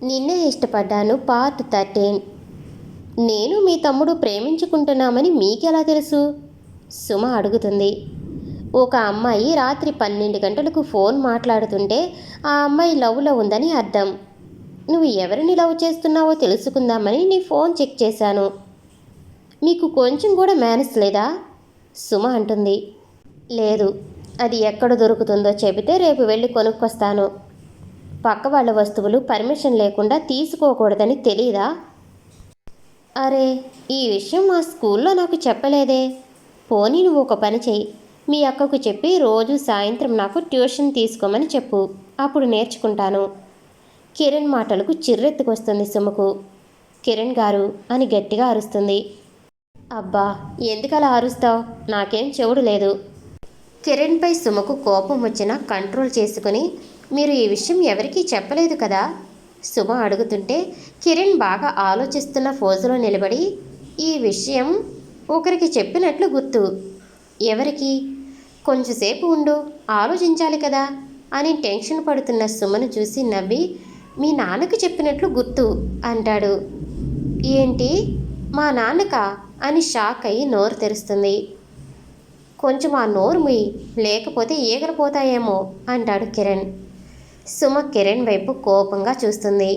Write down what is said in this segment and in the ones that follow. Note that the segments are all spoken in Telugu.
నిన్నే ఇష్టపడ్డాను పార్ట్ 13. నేను మీ తమ్ముడు ప్రేమించుకుంటున్నామని మీకెలా తెలుసు? సుమ అడుగుతుంది. ఒక అమ్మాయి రాత్రి 12 గంటలకు ఫోన్ మాట్లాడుతుంటే ఆ అమ్మాయి లవ్లో ఉందని అర్థం. నువ్వు ఎవరిని లవ్ చేస్తున్నావో తెలుసుకుందామని నీ ఫోన్ చెక్ చేశాను. మీకు కొంచెం కూడా మేనస్ లేదా? సుమ అంటుంది. లేదు, అది ఎక్కడ దొరుకుతుందో చెబితే రేపు వెళ్ళి కొనుక్కొస్తాను. పక్క వాళ్ళ వస్తువులు పర్మిషన్ లేకుండా తీసుకోకూడదని తెలీదా? అరే, ఈ విషయం మా స్కూల్లో నాకు చెప్పలేదే. పోనీ నువ్వు ఒక పని చెయ్యి, మీ అక్కకు చెప్పి రోజు సాయంత్రం నాకు ట్యూషన్ తీసుకోమని చెప్పు, అప్పుడు నేర్చుకుంటాను. కిరణ్ మాటలకు చిర్రెత్తుకొస్తుంది సుమకు. కిరణ్ గారు అని గట్టిగా అరుస్తుంది. అబ్బా, ఎందుకలా అరుస్తావు? నాకేం చెవుడు లేదు. కిరణ్పై సుమకు కోపం వచ్చినా కంట్రోల్ చేసుకుని, మీరు ఈ విషయం ఎవరికీ చెప్పలేదు కదా? సుమ అడుగుతుంటే కిరణ్ బాగా ఆలోచిస్తున్న ఫోజులో నిలబడి, ఈ విషయం ఒకరికి చెప్పినట్లు గుర్తు. ఎవరికి? కొంచెంసేపు ఉండు, ఆలోచించాలి కదా అని టెన్షన్ పడుతున్న సుమను చూసి నవ్వి, మీ నాన్నకు చెప్పినట్లు గుర్తు అంటాడు. ఏంటి, మా నాన్నకా అని షాక్ అయ్యి నోరు తెరుస్తుంది. కొంచెం ఆ నోరు ముయ్యి, లేకపోతే ఈగలు పోతాయేమో అంటాడు కిరణ్. సుమ కిరణ్ వైపు కోపంగా చూస్తుంది.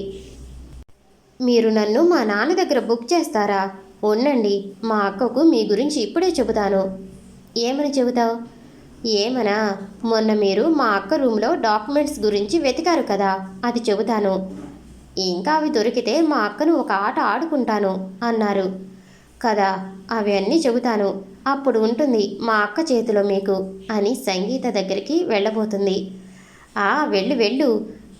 మీరు నన్ను మా నాన్న దగ్గర బుక్ చేస్తారా? ఉండండి, మా అక్కకు మీ గురించి ఇప్పుడే చెబుతాను. ఏమని చెబుతావు? ఏమనా, మొన్న మీరు మా అక్క రూమ్లో డాక్యుమెంట్స్ గురించి వెతికారు కదా, అది చెబుతాను. ఇంకా అవి దొరికితే మా అక్కను ఒక ఆట ఆడుకుంటాను అన్నారు కదా, అవి అన్నీ చెబుతాను. అప్పుడు ఉంటుంది మా అక్క చేతిలో మీకు అని సంగీత దగ్గరికి వెళ్ళబోతుంది. వెళ్ళు వెళ్ళు,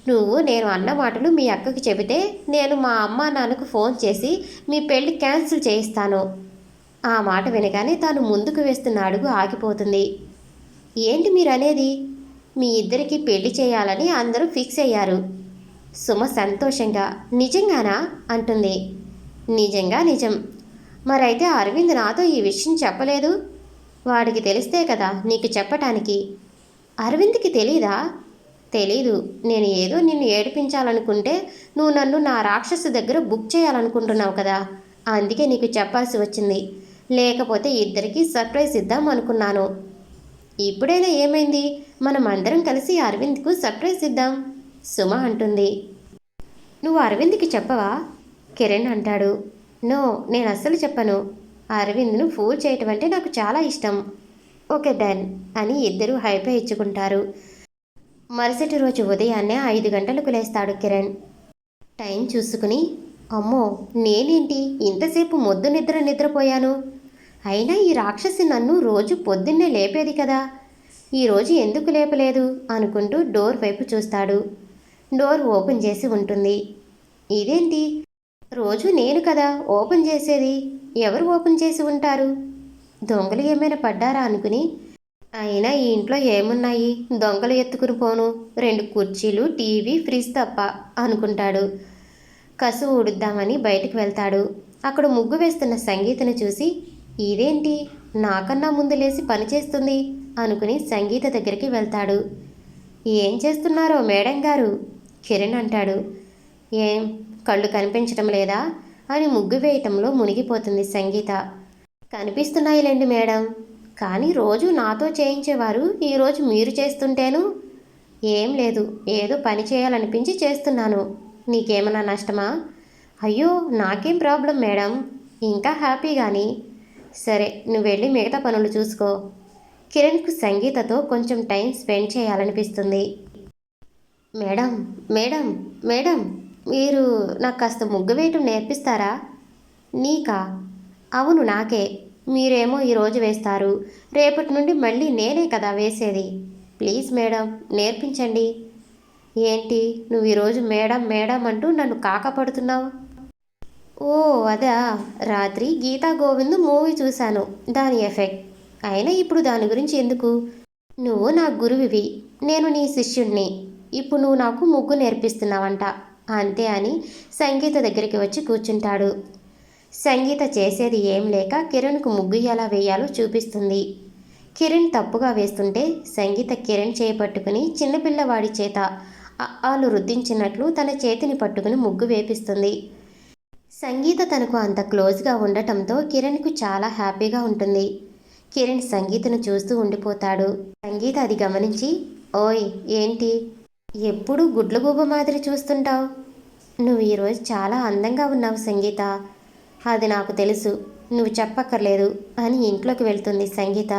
నువ్వు నేను అన్న మాటలు మీ అక్కకి చెబితే నేను మా అమ్మా నాన్నకు ఫోన్ చేసి మీ పెళ్ళి క్యాన్సిల్ చేయిస్తాను. ఆ మాట వినగానే తాను ముందుకు వేస్తున్న అడుగు ఆగిపోతుంది. ఏంటి మీరు అనేది? మీ ఇద్దరికి పెళ్లి చేయాలని అందరూ ఫిక్స్ అయ్యారు. సుమ సంతోషంగా, నిజంగానా అంటుంది. నిజంగా నిజం. మరైతే అరవింద్ నాతో ఈ విషయం చెప్పలేదు? వాడికి తెలిస్తే కదా నీకు చెప్పటానికి. అరవింద్కి తెలీదా? తెలీదు. నేను ఏదో నిన్ను ఏడిపించాలనుకుంటే నువ్వు నన్ను నా రాక్షసు దగ్గర బుక్ చేయాలనుకుంటున్నావు కదా, అందుకే నీకు చెప్పాల్సి వచ్చింది. లేకపోతే ఇద్దరికీ సర్ప్రైజ్ ఇద్దాం అనుకున్నాను. ఇప్పుడైనా ఏమైంది, మనం అందరం కలిసి అరవింద్కు సర్ప్రైజ్ ఇద్దాం సుమ అంటుంది. నువ్వు అరవింద్కి చెప్పవా? కిరణ్ అంటాడు. నో, నేను అస్సలు చెప్పను. అరవింద్ను ఫూల్ చేయటం అంటే నాకు చాలా ఇష్టం. ఓకే డన్ అని ఇద్దరూ హైపై ఇచ్చుకుంటారు. మరుసటి రోజు ఉదయాన్నే 5 గంటలకు లేస్తాడు కిరణ్. టైం చూసుకుని, అమ్మో నేనేంటి ఇంతసేపు మొద్దు నిద్రపోయాను. అయినా ఈ రాక్షసి నన్ను రోజు పొద్దున్నే లేపేది కదా, ఈరోజు ఎందుకు లేపలేదు అనుకుంటూ డోర్ వైపు చూస్తాడు. డోర్ ఓపెన్ చేసి ఉంటుంది. ఇదేంటి, రోజు నేను కదా ఓపెన్ చేసేది, ఎవరు ఓపెన్ చేసి ఉంటారు? దొంగలు ఏమైనా పడ్డారా అనుకుని, అయినా ఈ ఇంట్లో ఏమున్నాయి, దొంగలు ఎత్తుకుని పోను, 2 కుర్చీలు, టీవీ, ఫ్రిడ్జ్ తప్ప అనుకుంటాడు. కసువు ఊడుద్దామని బయటికి వెళ్తాడు. అక్కడ ముగ్గు వేస్తున్న సంగీతను చూసి, ఇదేంటి నాకన్నా ముందు లేచి పనిచేస్తుంది అనుకుని సంగీత దగ్గరికి వెళ్తాడు. ఏం చేస్తున్నారో మేడం గారు? కిరణ్ అంటాడు. ఏం కళ్ళు కనిపించటం లేదా అని ముగ్గు వేయటంలో మునిగిపోతుంది సంగీత. కనిపిస్తున్నాయిలేండి మేడం, కానీ రోజు నాతో చేయించేవారు, ఈరోజు మీరు చేస్తుంటేను. ఏం లేదు, ఏదో పని చేయాలనిపించి చేస్తున్నాను. నీకేమన్నా నష్టమా? అయ్యో నాకేం ప్రాబ్లం మేడం, ఇంకా హ్యాపీ కానీ. సరే, నువ్వు వెళ్ళి మిగతా పనులు చూసుకో. కిరణ్కు సంగీతతో కొంచెం టైం స్పెండ్ చేయాలనిపిస్తుంది. మేడం మేడం మేడం, మీరు నాకు కాస్త ముగ్గు వేయటం నేర్పిస్తారా? నీకా? అవును నాకే. మీరేమో ఈరోజు వేస్తారు, రేపటి నుండి మళ్ళీ నేనే కదా వేసేది. ప్లీజ్ మేడం నేర్పించండి. ఏంటి, నువ్వు ఈరోజు మేడం మేడం అంటూ నన్ను కాకపడుతున్నావు? ఓ అదా, రాత్రి గీతా గోవింద్ మూవీ చూశాను, దాని ఎఫెక్ట్. అయినా ఇప్పుడు దాని గురించి ఎందుకు? నువ్వు నా గురువివి, నేను నీ శిష్యుణ్ణి. ఇప్పుడు నువ్వు నాకు ముగ్గు నేర్పిస్తున్నావంట అంతే అని సంగీత దగ్గరికి వచ్చి కూర్చుంటాడు. సంగీత చేసేది ఏం లేక కిరణ్కు ముగ్గు ఎలా వేయాలో చూపిస్తుంది. కిరణ్ తప్పుగా వేస్తుంటే సంగీత కిరణ్ చేపట్టుకుని చిన్నపిల్లవాడి చేత అఆలు రుద్దించినట్లు తన చేతిని పట్టుకుని ముగ్గు వేపిస్తుంది. సంగీత తనకు అంత క్లోజ్గా ఉండటంతో కిరణ్కు చాలా హ్యాపీగా ఉంటుంది. కిరణ్ సంగీతను చూస్తూ ఉండిపోతాడు. సంగీత అది గమనించి, ఓయ్ ఏంటి ఎప్పుడు గుడ్లగూబ మాదిరి చూస్తుంటావు? నువ్వు ఈరోజు చాలా అందంగా ఉన్నావు సంగీత. అది నాకు తెలుసు, నువ్వు చెప్పక్కర్లేదు అని ఇంట్లోకి వెళ్తుంది సంగీత.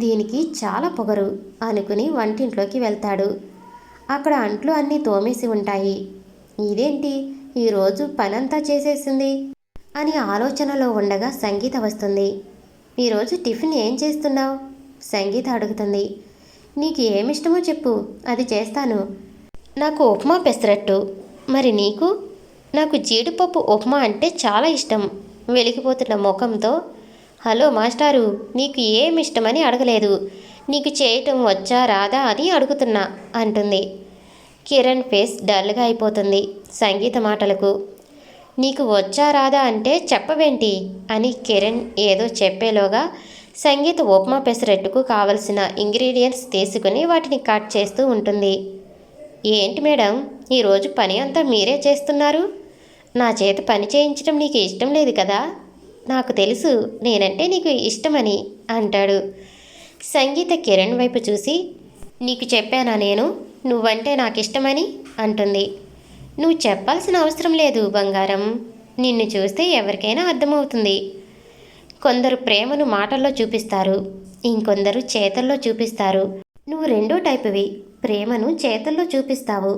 దీనికి చాలా పొగరు అనుకుని వంటింట్లోకి వెళ్తాడు. అక్కడ అంట్లు అన్నీ తోమేసి ఉంటాయి. ఇదేంటి ఈరోజు పనంతా చేసేసింది అని ఆలోచనలో ఉండగా సంగీత వస్తుంది. ఈరోజు టిఫిన్ ఏం చేస్తున్నావు? సంగీత అడుగుతుంది. నీకు ఏమిష్టమో చెప్పు, అది చేస్తాను. నాకు ఉప్మా పెసరట్టు. మరి నీకు? నాకు జీడిపప్పు ఉప్మా అంటే చాలా ఇష్టం. వెలిగిపోతున్న ముఖంతో, హలో మాస్టారు, నీకు ఏమిష్టమని అడగలేదు, నీకు చేయటం వచ్చా రాదా అని అడుగుతున్నా అంటుంది. కిరణ్ ఫేస్ డల్గా అయిపోతుంది సంగీత మాటలకు. నీకు వచ్చా రాదా అంటే చెప్పవేంటి అని కిరణ్ ఏదో చెప్పేలోగా సంగీత ఉప్మా పెసరట్టుకు కావలసిన ఇంగ్రీడియంట్స్ తీసుకుని వాటిని కట్ చేస్తూ ఉంటుంది. ఏంటి మేడం, ఈరోజు పని అంతా మీరే చేస్తున్నారు? నా చేత పని చేయించడం నీకు ఇష్టం లేదు కదా? నాకు తెలుసు నేనంటే నీకు ఇష్టమని అంటాడు. సంగీత కిరణ్ వైపు చూసి, నీకు చెప్పానా నేను నువ్వంటే నాకు ఇష్టమని అంటుంది. నువ్వు చెప్పాల్సిన అవసరం లేదు బంగారం, నిన్ను చూస్తే ఎవరికైనా అర్థమవుతుంది. కొందరు ప్రేమను మాటల్లో చూపిస్తారు, ఇంకొందరు చేతల్లో చూపిస్తారు. నువ్వు రెండో టైపువి. ప్రేమను చేతల్లో చూపిస్తావు,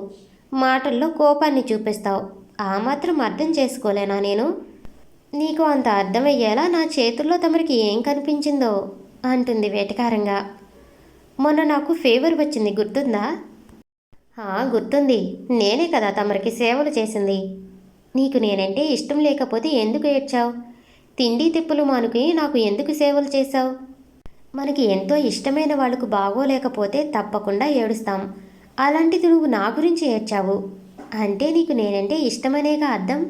మాటల్లో కోపాన్ని చూపిస్తావు. ఆ మాత్రం అర్థం చేసుకోలేనా నేను? నీకు అంత అర్థమయ్యేలా నా చేతుల్లో తమరికి ఏం కనిపించిందో అంటుంది వెటకారంగా. మొన్న నాకు ఫీవర్ వచ్చింది గుర్తుందా? గుర్తుంది, నేనే కదా తమరికి సేవలు చేసింది. నీకు నేనంటే ఇష్టం లేకపోతే ఎందుకు ఏడ్చావు? తిండి తిప్పులు మానుకుని నాకు ఎందుకు సేవలు చేశావు? మనకి ఎంతో ఇష్టమైన వాళ్ళకు బాగోలేకపోతే తప్పకుండా ఏడుస్తాం. అలాంటిది నువ్వు నా గురించి ఏడ్చావు అంటే నీకు నేనంటే ఇష్టమనేగా అర్థం.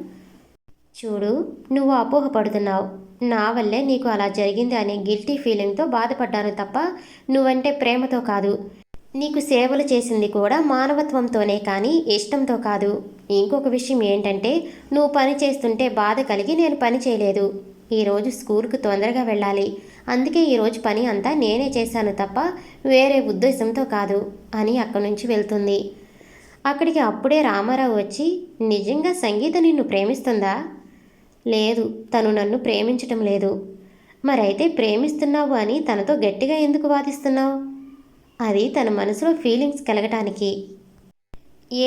చూడు, నువ్వు అపోహపడుతున్నావు. నా వల్లే నీకు అలా జరిగింది అనే గిల్టీ ఫీలింగ్తో బాధపడ్డాను తప్ప నువ్వంటే ప్రేమతో కాదు. నీకు సేవలు చేసింది కూడా మానవత్వంతోనే కానీ ఇష్టంతో కాదు. ఇంకొక విషయం ఏంటంటే, నువ్వు పని చేస్తుంటే బాధ కలిగి నేను పని చేయలేదు. ఈరోజు స్కూల్కు తొందరగా వెళ్ళాలి, అందుకే ఈరోజు పని అంతా నేనే చేశాను తప్ప వేరే ఉద్దేశంతో కాదు అని అక్కడి నుంచి వెళ్తుంది. అక్కడికి అప్పుడే రామారావు వచ్చి, నిజంగా సంగీత నిన్ను ప్రేమిస్తుందా? లేదు, తను నన్ను ప్రేమించటం లేదు. మరైతే ప్రేమిస్తున్నావు అని తనతో గట్టిగా ఎందుకు వాదిస్తున్నావు? అది తన మనసులో ఫీలింగ్స్ కలగటానికి.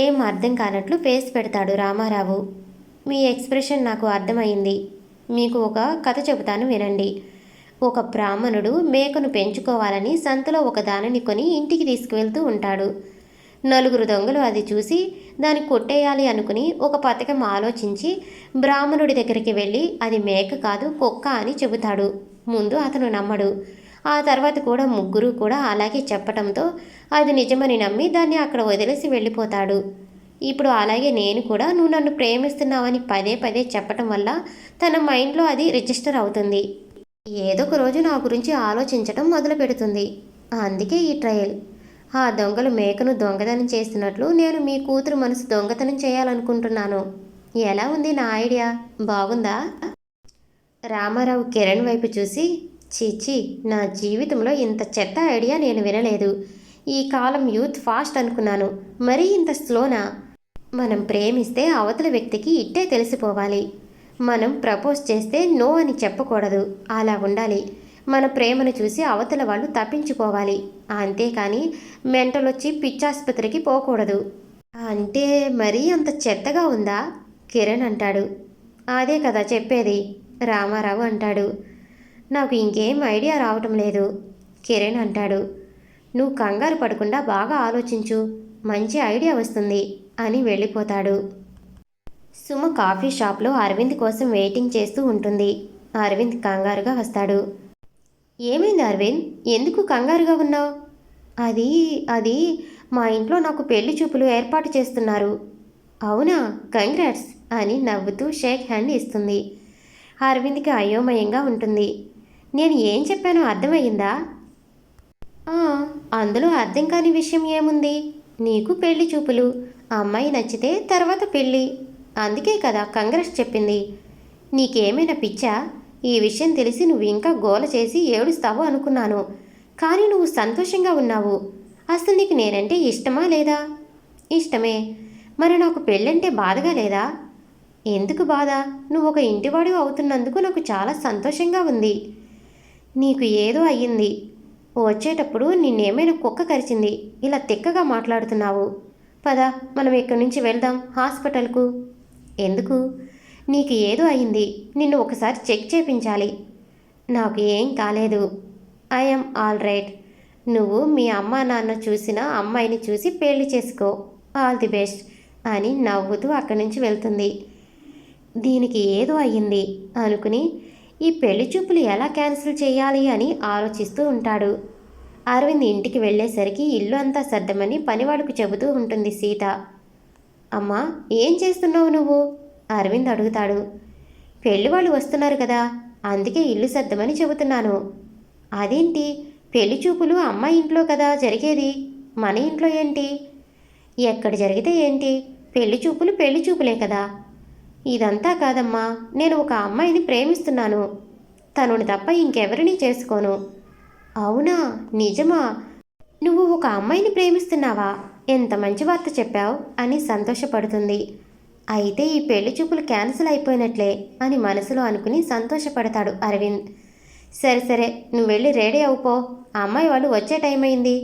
ఏం అర్థం కానట్లు ఫేస్ పెడతాడు రామారావు. మీ ఎక్స్ప్రెషన్ నాకు అర్థమైంది. మీకు ఒక కథ చెబుతాను వినండి. ఒక బ్రాహ్మణుడు మేకను పెంచుకోవాలని సంతలో ఒక దానిని కొని ఇంటికి తీసుకువెళ్తూ ఉంటాడు. నలుగురు దొంగలు అది చూసి దాన్ని కొట్టేయాలి అనుకుని ఒక పథకం ఆలోచించి బ్రాహ్మణుడి దగ్గరికి వెళ్ళి అది మేక కాదు కుక్క అని చెబుతాడు. ముందు అతను నమ్మడు. ఆ తర్వాత కూడా ముగ్గురు కూడా అలాగే చెప్పటంతో అది నిజమని నమ్మి దాన్ని అక్కడ వదిలేసి వెళ్ళిపోతాడు. ఇప్పుడు అలాగే నేను కూడా నువ్వు నన్ను ప్రేమిస్తున్నావని పదే పదే చెప్పటం వల్ల తన మైండ్లో అది రిజిస్టర్ అవుతుంది. ఏదో ఒక రోజు నా గురించి ఆలోచించటం మొదలు పెడుతుంది. అందుకే ఈ ట్రయల్. ఆ దొంగలు మేకను దొంగతనం చేస్తున్నట్లు నేను మీ కూతురు మనసు దొంగతనం చేయాలనుకుంటున్నాను. ఎలా ఉంది నా ఐడియా? బాగుందా? రామారావు కిరణ్ వైపు చూసి, చీచి, నా జీవితంలో ఇంత చెత్త ఐడియా నేను వినలేదు. ఈ కాలం యూత్ ఫాస్ట్ అనుకున్నాను, మరీ ఇంత స్లోనా? మనం ప్రేమిస్తే అవతల వ్యక్తికి ఇట్టే తెలిసిపోవాలి. మనం ప్రపోజ్ చేస్తే నో అని చెప్పకూడదు, అలా ఉండాలి. మన ప్రేమను చూసి అవతల వాళ్ళు తప్పించుకోవాలి, అంతేకాని మెంటలొచ్చి పిచ్చాసుపత్రికి పోకూడదు. అంటే మరీ అంత చెత్తగా ఉందా? కిరణ్ అంటాడు. అదే కదా చెప్పేది, రామారావు అంటాడు. నాకు ఇంకేం ఐడియా రావటం లేదు, కిరణ్ అంటాడు. నువ్వు కంగారు పడకుండా బాగా ఆలోచించు, మంచి ఐడియా వస్తుంది అని వెళ్ళిపోతాడు. సుమ కాఫీ షాప్లో అరవింద్ కోసం వెయిటింగ్ చేస్తూ ఉంటుంది. అరవింద్ కంగారుగా వస్తాడు. ఏమైంది అరవింద్, ఎందుకు కంగారుగా ఉన్నావు? అది అది మా ఇంట్లో నాకు పెళ్లి చూపులు ఏర్పాటు చేస్తున్నారు. అవునా, కంగ్రాట్స్ అని నవ్వుతూ షేక్ హ్యాండ్ ఇస్తుంది. అరవింద్కి అయోమయంగా ఉంటుంది. నేను ఏం చెప్పానో అర్థమయ్యిందా? అందులో అర్థం కాని విషయం ఏముంది? నీకు పెళ్లి చూపులు, ఆ అమ్మాయి నచ్చితే తర్వాత పెళ్ళి. అందుకే కదా కంగ్రెస్ చెప్పింది. నీకేమైనా పిచ్చా? ఈ విషయం తెలిసి నువ్వు ఇంకా గోల చేసి ఏడుస్తావు అనుకున్నాను. కానీ నువ్వు సంతోషంగా ఉన్నావు. అసలు నీకు నేనంటే ఇష్టమా లేదా? ఇష్టమే. మరి నాకు పెళ్ళంటే బాధగా లేదా? ఎందుకు బాధ? నువ్వు ఒక ఇంటివాడు అవుతున్నందుకు నాకు చాలా సంతోషంగా ఉంది. నీకు ఏదో అయ్యింది. వచ్చేటప్పుడు నిన్నేమైనా కుక్క కరిచింది. ఇలా తిక్కగా మాట్లాడుతున్నావు. పద, మనం ఇక్కడి నుంచి వెళ్దాం హాస్పిటల్కు. ఎందుకు? నీకు ఏదో అయింది. నిన్ను ఒకసారి చెక్ చేయించాలి. నాకు ఏం కాలేదు. I'm all right. నువ్వు మీ అమ్మా నాన్న చూసిన అమ్మాయిని చూసి పెళ్లి చేసుకో. ఆల్ ది బెస్ట్ అని నవ్వుతూ అక్కడి నుంచి వెళ్తుంది. దీనికి ఏదో అయ్యింది అనుకుని ఈ పెళ్లి చూపులు ఎలా క్యాన్సిల్ చేయాలి అని ఆలోచిస్తూ ఉంటాడు. అరవింద్ ఇంటికి వెళ్ళేసరికి ఇల్లు అంతా సర్దమని పనివాళ్ళకు చెబుతూ ఉంటుంది సీత. అమ్మా, ఏం చేస్తున్నావు నువ్వు? అరవింద్ అడుగుతాడు. పెళ్లి వాళ్ళు వస్తున్నారు కదా, అందుకే ఇల్లు సర్దమని చెబుతున్నాను. అదేంటి? పెళ్లి చూపులు అమ్మాయి ఇంట్లో కదా జరిగేది, మన ఇంట్లో ఏంటి? ఎక్కడ జరిగితే ఏంటి, పెళ్లి చూపులు పెళ్లి చూపులే కదా. ఇదంతా కాదమ్మా, నేను ఒక అమ్మాయిని ప్రేమిస్తున్నాను. తనుని తప్ప ఇంకెవరిని చేసుకోను. అవునా? నిజమా? నువ్వు ఒక అమ్మాయిని ప్రేమిస్తున్నావా? ఎంత మంచి వార్త చెప్పావు అని సంతోషపడుతుంది. అయితే ఈ పెళ్లి చూపులు క్యాన్సిల్ అయిపోయినట్లే అని మనసులో అనుకుని సంతోషపడతాడు అరవింద్. సరే సరే, నువ్వు వెళ్ళి రెడీ అవుపో, ఆ అమ్మాయి వాళ్ళు వచ్చే టైం అయింది.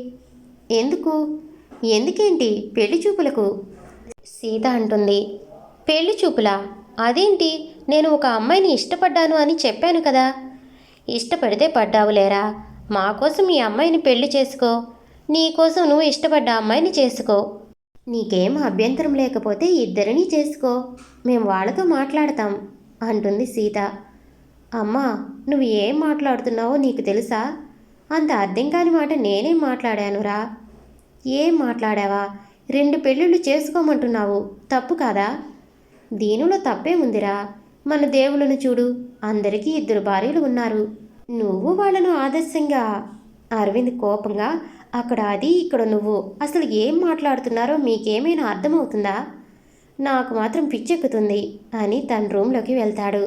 ఎందుకు? ఎందుకేంటి? పెళ్లి చూపులకు. సీత అంటుంది. పెళ్లి చూపులా? అదేంటి? నేను ఒక అమ్మాయిని ఇష్టపడ్డాను అని చెప్పాను కదా. ఇష్టపడితే పడ్డావులేరా. మా కోసం ఈ అమ్మాయిని పెళ్లి చేసుకో. నీకోసం నువ్వు ఇష్టపడ్డ అమ్మాయిని చేసుకో. నీకేం అభ్యంతరం లేకపోతే ఇద్దరినీ చేసుకో. మేము వాళ్ళతో మాట్లాడతాం అంటుంది సీత. అమ్మా, నువ్వు ఏం మాట్లాడుతున్నావో నీకు తెలుసా? అంత అర్థం కాని మాట నేనేం మాట్లాడానురా? ఏం మాట్లాడావా? 2 పెళ్ళిళ్ళు చేసుకోమంటున్నావు, తప్పు కాదా? దీనిలో తప్పేముందిరా? మన దేవుళ్ళను చూడు, అందరికీ 2 భార్యలు ఉన్నారు. నువ్వు వాళ్ళను ఆదర్శంగా. అరవింద్ కోపంగా, అక్కడ అది ఇక్కడ నువ్వు, అసలు ఏం మాట్లాడుతున్నారో మీకేమైనా అర్థమవుతుందా? నాకు మాత్రం పిచ్చెక్కుతుంది అని తన రూమ్లోకి వెళ్తాడు.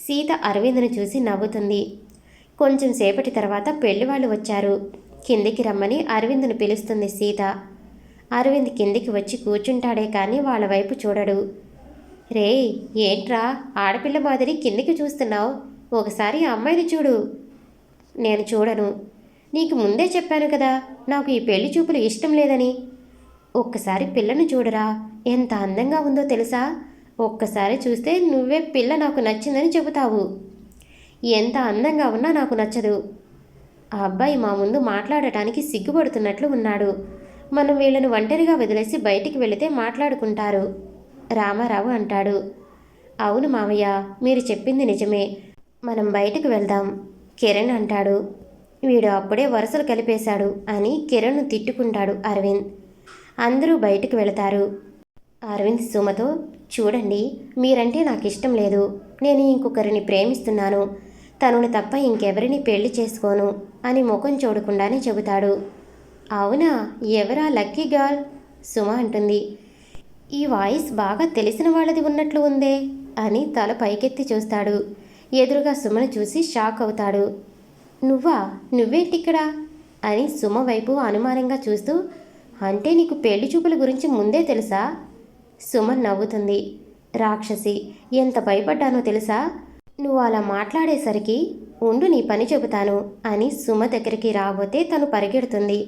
సీత అరవింద్ను చూసి నవ్వుతుంది. కొంచెం సేపటి తర్వాత పెళ్లి వాళ్ళు వచ్చారు. కిందికి రమ్మని అరవింద్ను పిలుస్తుంది సీత. అరవింద్ కిందికి వచ్చి కూర్చుంటాడే కానీ వాళ్ళ వైపు చూడడు. రే, ఏంట్రా ఆడపిల్ల మాదిరి కిందికి చూస్తున్నావు? ఒకసారి ఆ అమ్మాయిని చూడు. నేను చూడను. నీకు ముందే చెప్పాను కదా, నాకు ఈ పెళ్లి చూపులు ఇష్టం లేదని. ఒక్కసారి పిల్లను చూడరా, ఎంత అందంగా ఉందో తెలుసా? ఒక్కసారి చూస్తే నువ్వే పిల్ల నాకు నచ్చిందని చెబుతావు. ఎంత అందంగా ఉన్నా నాకు నచ్చదు. ఆ అబ్బాయి మా ముందు మాట్లాడటానికి సిగ్గుపడుతున్నట్లు ఉన్నాడు. మనం వీళ్ళను ఒంటరిగా వదిలేసి బయటికి వెళితే మాట్లాడుకుంటారు, రామారావు అంటాడు. అవును మామయ్య, మీరు చెప్పింది నిజమే. మనం బయటకు వెళ్దాం, కిరణ్ అంటాడు. వీడు అప్పుడే వరుసలు కలిపేశాడు అని కిరణ్ను తిట్టుకుంటాడు అరవింద్. అందరూ బయటకు వెళతారు. అరవింద్ సుమతో, చూడండి, మీరంటే నాకు ఇష్టం లేదు. నేను ఇంకొకరిని ప్రేమిస్తున్నాను. తనను తప్ప ఇంకెవరిని పెళ్లి చేసుకోను అని ముఖం చూడకుండానే చెబుతాడు. అవునా? ఎవరా లక్కీ గర్ల్? సుమ అంటుంది. ఈ వాయిస్ బాగా తెలిసిన వాళ్ళది ఉన్నట్లు ఉందే అని తల పైకెత్తి చూస్తాడు. ఎదురుగా సుమను చూసి షాక్ అవుతాడు. నువ్వా? నువ్వేంటిక్కడా అని సుమ వైపు అనుమానంగా చూస్తూ, అంటే నీకు పెళ్లి చూపుల గురించి ముందే తెలుసా? సుమ నవ్వుతుంది. రాక్షసి, ఎంత భయపడ్డానో తెలుసా? నువ్వు అలా మాట్లాడేసరికి. ఉండు, నీ పని చెబుతాను అని సుమ దగ్గరికి రాబోతే తను పరిగెడుతుంది.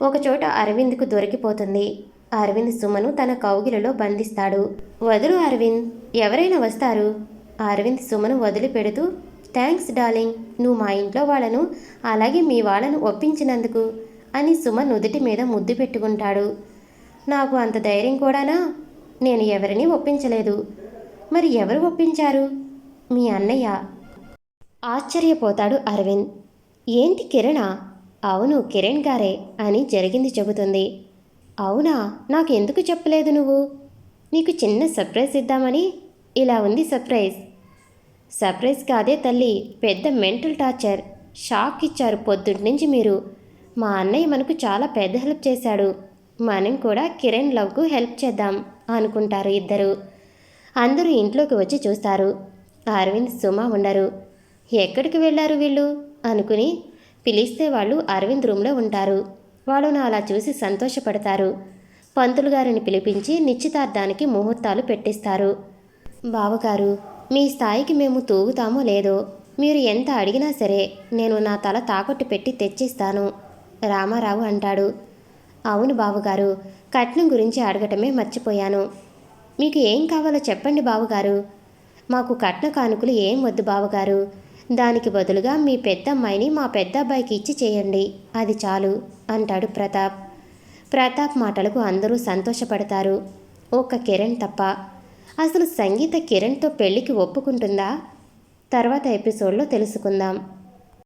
ఒకచోట అరవింద్కు దొరికిపోతుంది. అరవింద్ సుమను తన కౌగిలిలో బంధిస్తాడు. వదులు అరవింద్, ఎవరైనా వస్తారు. అరవింద్ సుమను వదిలిపెడుతూ, థ్యాంక్స్ డార్లింగ్, నువ్వు మా ఇంట్లో వాళ్ళను అలాగే మీ వాళ్ళను ఒప్పించినందుకు అని సుమ నుదుటి మీద ముద్దు పెట్టుకుంటాడు. నాకు అంత ధైర్యం కూడానా? నేను ఎవరిని ఒప్పించలేదు. మరి ఎవరు ఒప్పించారు? మీ అన్నయ్య. ఆశ్చర్యపోతాడు అరవింద్. ఏంటి కిరణా? అవును, కిరణ్ గారే అని జరిగింది చెబుతుంది. అవునా? నాకు ఎందుకు చెప్పలేదు నువ్వు? నీకు చిన్న సర్ప్రైజ్ ఇద్దామని. ఇలా ఉంది సర్ప్రైజ్. సర్ప్రైజ్ కాదే తల్లి, పెద్ద మెంటల్ టార్చర్. షాక్ ఇచ్చారు పొద్దుటి నుంచి మీరు. మా అన్నయ్య మనకు చాలా పెద్ద హెల్ప్ చేశాడు. మనం కూడా కిరణ్ లవ్కు హెల్ప్ చేద్దాం అనుకుంటారు ఇద్దరు. అందరూ ఇంట్లోకి వచ్చి చూస్తారు. అరవింద్, సుమ ఉండరు. ఎక్కడికి వెళ్ళారు వీళ్ళు అనుకుని పిలిస్తే వాళ్ళు అరవింద్ రూమ్లో ఉంటారు. వాళ్ళను అలా చూసి సంతోషపడతారు. పంతులు గారిని పిలిపించి నిశ్చితార్థానికి ముహూర్తాలు పెట్టిస్తారు. బావగారు, మీ స్థాయికి మేము తూగుతామో లేదో, మీరు ఎంత అడిగినా సరే నేను నా తల తాకట్టు పెట్టి తెచ్చిస్తాను, రామారావు అంటాడు. అవును బావగారు, కట్నం గురించి అడగటమే మర్చిపోయాను. మీకు ఏం కావాలో చెప్పండి బావగారు. మాకు కట్న కానుకలు ఏం వద్దు బావగారు. దానికి బదులుగా మీ పెద్దమ్మాయిని మా పెద్దబ్బాయికి ఇచ్చి చేయండి, అది చాలు అంటాడు ప్రతాప్. ప్రతాప్ మాటలకు అందరూ సంతోషపడతారు, ఒక్క కిరణ్ తప్ప. అసలు సంగీత కిరణ్తో పెళ్లికి ఒప్పుకుంటుందా? తర్వాత ఎపిసోడ్లో తెలుసుకుందాం.